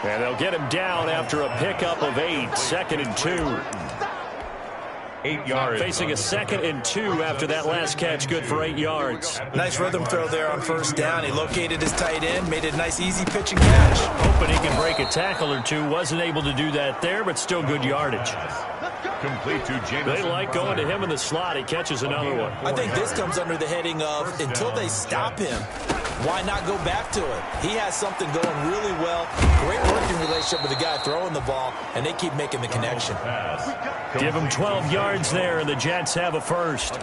And they'll get him down after a pickup of 8, 2nd and 2. 8 yards. Facing a 2nd and 2 after that last catch, good for 8 yards. Nice rhythm throw there on first down. He located his tight end, made it a nice easy pitch and catch. Hoping he can break a tackle or two. Wasn't able to do that there, but still good yardage. Complete to Jameson. They like going to him in the slot. He catches another one. I think this comes under the heading of until they stop him, why not go back to it? He has something going really well. Great working relationship with the guy throwing the ball, and they keep making the connection. Give him 12 yards there, and the Jets have a first.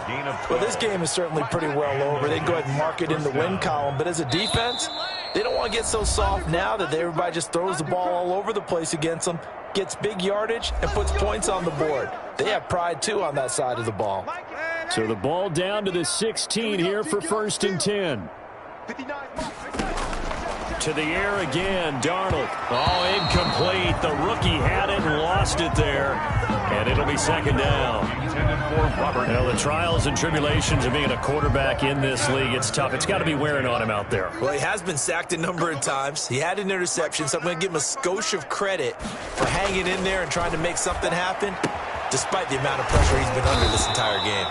Well, this game is certainly pretty well over. They can go ahead and mark it in the win column, but as a defense, they don't want to get so soft now that everybody just throws the ball all over the place against them, gets big yardage, and puts points on the board. They have pride, too, on that side of the ball. So the ball down to the 16 here for 1st and 10. To the air again, Darnold. Oh, incomplete. The rookie had it and lost it there. And it'll be 2nd down. You know, the trials and tribulations of being a quarterback in this league, it's tough. It's got to be wearing on him out there. Well, he has been sacked a number of times. He had an interception, so I'm going to give him a skosh of credit for hanging in there and trying to make something happen, despite the amount of pressure he's been under this entire game.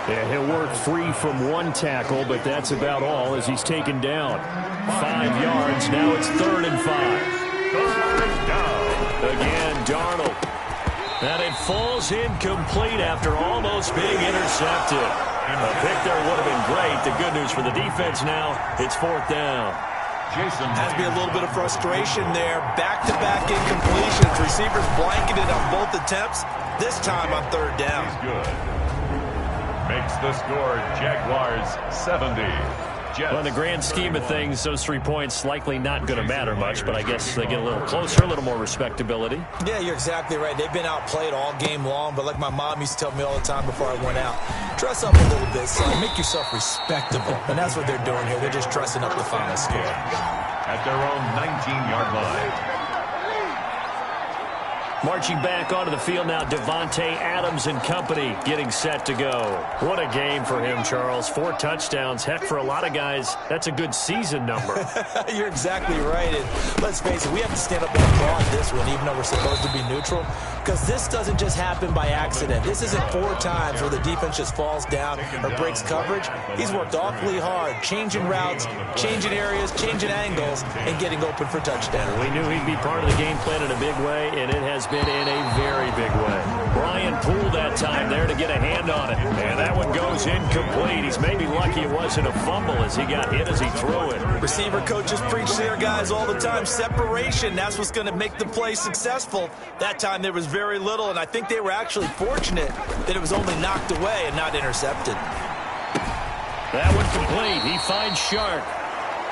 Yeah, he'll work free from one tackle, but that's about all as he's taken down. 5 yards. Now it's 3rd and 5. 3rd down. Again, Darnold. And it falls incomplete after almost being intercepted. A pick there would have been great. The good news for the defense now, it's 4th down. Jason has to be a little bit of frustration there. Back-to-back incompletions. Receivers blanketed on both attempts. This time on 3rd down. He's good. Makes the score Jaguars 70. Jets. Well, in the grand scheme of things, those 3 points likely not going to matter much, but I guess they get a little closer, a little more respectability. Yeah, you're exactly right. They've been outplayed all game long, but like my mom used to tell me all the time before I went out, dress up a little bit, son. Make yourself respectable. And that's what they're doing here. They're just dressing up the final score. At their own 19-yard line. Marching back onto the field now, Devontae Adams and company getting set to go. What a game for him, Charles. 4 touchdowns. Heck, for a lot of guys, that's a good season number. You're exactly right. And let's face it, we have to stand up and applaud this one, even though we're supposed to be neutral, because this doesn't just happen by accident. This isn't 4 times where the defense just falls down or breaks coverage. He's worked awfully hard, changing routes, changing areas, changing angles, and getting open for touchdown. We knew he'd be part of the game plan in a big way, and it has been in a very big way. Brian Poole that time there to get a hand on it. And that one goes incomplete. He's maybe lucky it wasn't a fumble as he got hit as he threw it. Receiver coaches preach to their guys all the time. Separation, that's what's going to make the play successful. That time there was very little, and I think they were actually fortunate that it was only knocked away and not intercepted. That one complete. He finds Shark.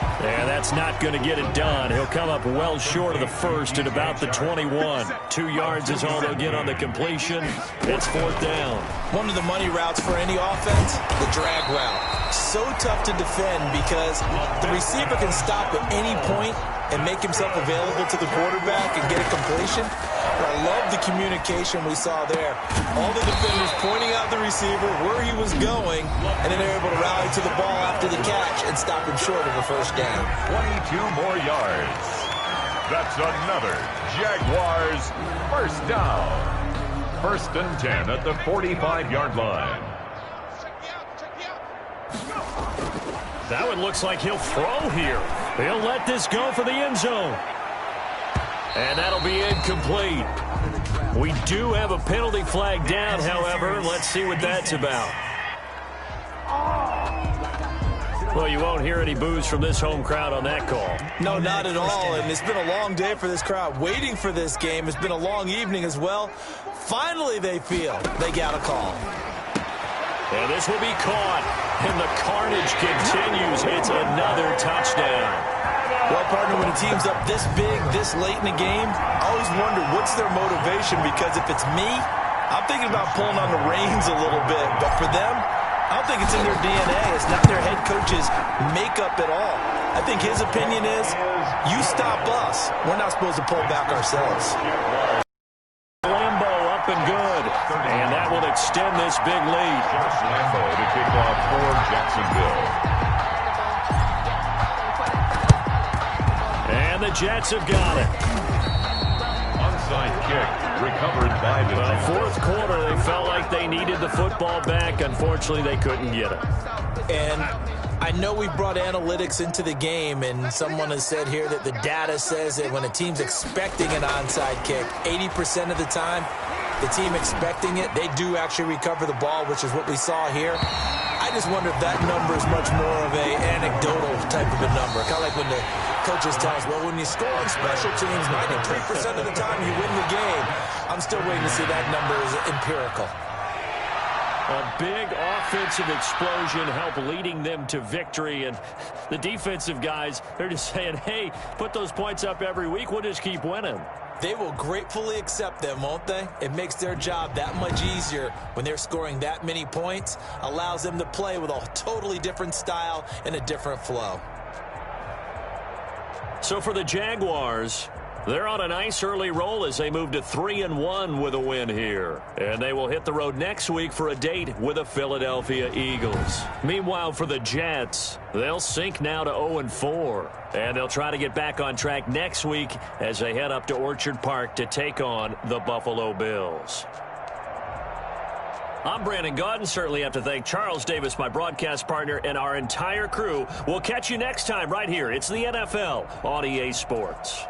And that's not going to get it done. He'll come up well short of the first at about the 21. 2 yards is all they'll get on the completion. It's 4th down. One of the money routes for any offense, the drag route. So tough to defend because the receiver can stop at any point and make himself available to the quarterback and get a completion. But I love the communication we saw there. All the defenders pointing out the receiver, where he was going, and then they're able to rally to the ball after the catch and stop him short of a first down. 22 more yards. That's another Jaguars first down. 1st and 10 at the 45-yard line. That one looks like he'll throw here. He'll let this go for the end zone. And that'll be incomplete. We do have a penalty flag down, however. Let's see what that's about. Well, you won't hear any boos from this home crowd on that call. No, not at all. And it's been a long day for this crowd. Waiting for this game. It's been a long evening as well. Finally, they feel they got a call. And this will be caught. And the carnage continues. It's another touchdown. Well, partner, when a team's up this big, this late in the game, I always wonder what's their motivation, because if it's me, I'm thinking about pulling on the reins a little bit, but for them, I don't think it's in their DNA. It's not their head coach's makeup at all. I think his opinion is, you stop us. We're not supposed to pull back ourselves. Lambo up and good. And that will extend this big lead. Josh Lambo to kick off for Jacksonville. And the Jets have got it. Onside kick recovered by the Jets. Fourth quarter, they felt like they needed the football back. Unfortunately, they couldn't get it. And I know we brought analytics into the game, and someone has said here that the data says that when a team's expecting an onside kick, 80% of the time, the team expecting it, they do actually recover the ball, which is what we saw here. I just wonder if that number is much more of a anecdotal type of a number. Kind of like when the coaches tell us, well, when you score on special teams, 93% of the time you win the game. I'm still waiting to see that number is empirical. A big offensive explosion helped leading them to victory. And the defensive guys, they're just saying, hey, put those points up every week. We'll just keep winning. They will gratefully accept them, won't they? It makes their job that much easier when they're scoring that many points. Allows them to play with a totally different style and a different flow. So for the Jaguars, they're on a nice early roll as they move to 3-1 with a win here. And they will hit the road next week for a date with the Philadelphia Eagles. Meanwhile, for the Jets, they'll sink now to 0-4. And they'll try to get back on track next week as they head up to Orchard Park to take on the Buffalo Bills. I'm Brandon Gaudin. Certainly have to thank Charles Davis, my broadcast partner, and our entire crew. We'll catch you next time right here. It's the NFL on EA Sports.